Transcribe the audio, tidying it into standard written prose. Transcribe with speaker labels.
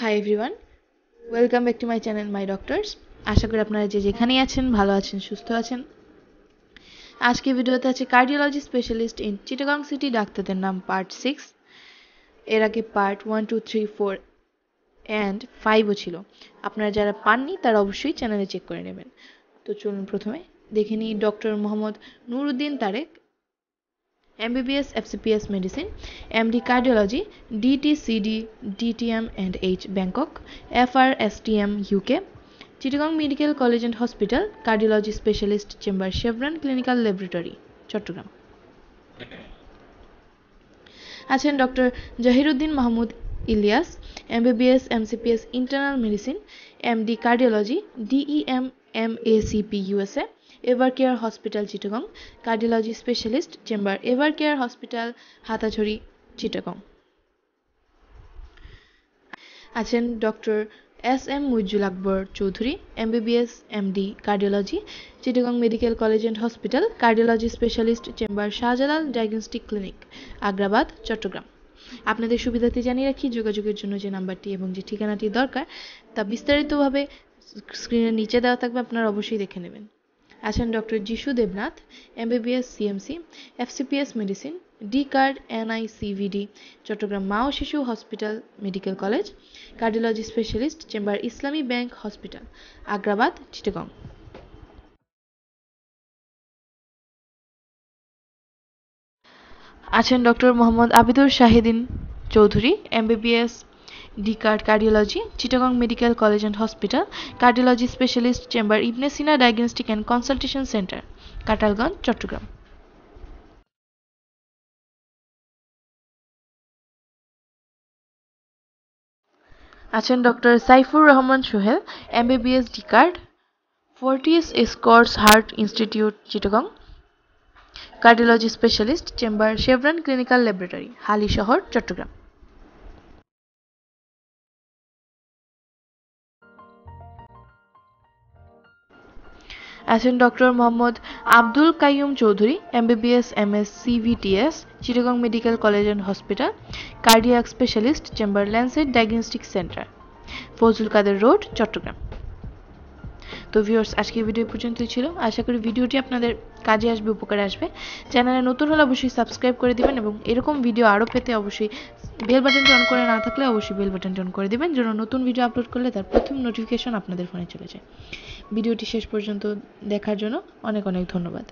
Speaker 1: High everyone, welcome back to my channel my doctors. আশা করি আপনারা যে যেখানেই আছেন ভালো আছেন, সুস্থ আছেন। আজকে ভিডিওতে আছে cardiology specialist in Chittagong city ডাক্তারদের নাম পার্ট 6। এর আগে পার্ট 1, 2, 3, 4 অ্যান্ড 5ও ছিল। আপনারা যারা পাননি তারা অবশ্যই চ্যানেলে চেক করে নেবেন। তো চলুন প্রথমে দেখে নিই doctor Mohammad Nuruddin Tareq, MBBS FCPS Medicine, MD Cardiology, DTCD DTM and H Bangkok, FRSTM UK, Chittagong Medical College and Hospital, Cardiology Specialist Chamber, Chevron Clinical Laboratory, Chattogram. আছেন doctor Jahiruddin Mahmud Ilias, MBBS MCPS Internal Medicine, MD Cardiology, DEM MACP USA, Evercare Hospital Chittagong, Cardiology Specialist Chamber, Evercare Hospital Hathazari Chittagong. আছেন doctor SM Muizul Akbar Chowdhury, MBBS MD Cardiology, Chittagong medical college and hospital, cardiology specialist chamber, Shahjalal diagnostic clinic, Agrabad, Chattogram. আপনাদের সুবিধাতে জানিয়ে রাখি যোগাযোগের জন্য যে নাম্বারটি এবং যে ঠিকানাটি দরকার তা বিস্তারিতভাবে স্ক্রিনের নিচে দেওয়া থাকবে, আপনারা অবশ্যই দেখে নেবেন। আছেন doctor Jishu Debnath, MBBS CMC, FCPS medicine, D card NICVD, Chattogram Ma O Shishu hospital medical college, cardiology specialist chamber, Islami bank hospital, Agrabad, Chittagong. আছেন doctor Mohammad Abidur Shahidin Chowdhury, MBBS D card cardiology, Chittagong medical college and hospital, cardiology specialist chamber, Ibne Sina diagnostic and consultation centre, Katalganj, Chattogram. আছেন doctor Saifur Rahman Sohel, MBBS D card, Fortis Escorts heart institute, Chittagong, cardiology specialist chamber, Chevron clinical laboratory, Halishahar, Chattogram. আছেন doctor Mohammad Abdul Kaiyum Chowdhury, MBBS MS CVTS, Chittagong medical college and hospital, cardiac specialist chamber, Lancet diagnostic centre, Fazlul Kader road, Chattogram. তো viewers, আজকের video পর্যন্তই ছিল। আশা করি ভিডিওটি আপনাদের কাজে আসবে, উপকারে আসবে। চ্যানেলে নতুন হলে অবশ্যই সাবস্ক্রাইব করে দিবেন এবং এরকম ভিডিও আরও পেতে অবশ্যই বেল বাটনটি অন করে না থাকলে অবশ্যই বেল বাটনটি অন করে দিবেন, যেন নতুন ভিডিও আপলোড করলে তার প্রথম নোটিফিকেশন আপনাদের ফোনে চলে যায়। ভিডিওটি শেষ পর্যন্ত দেখার জন্য অনেক অনেক ধন্যবাদ।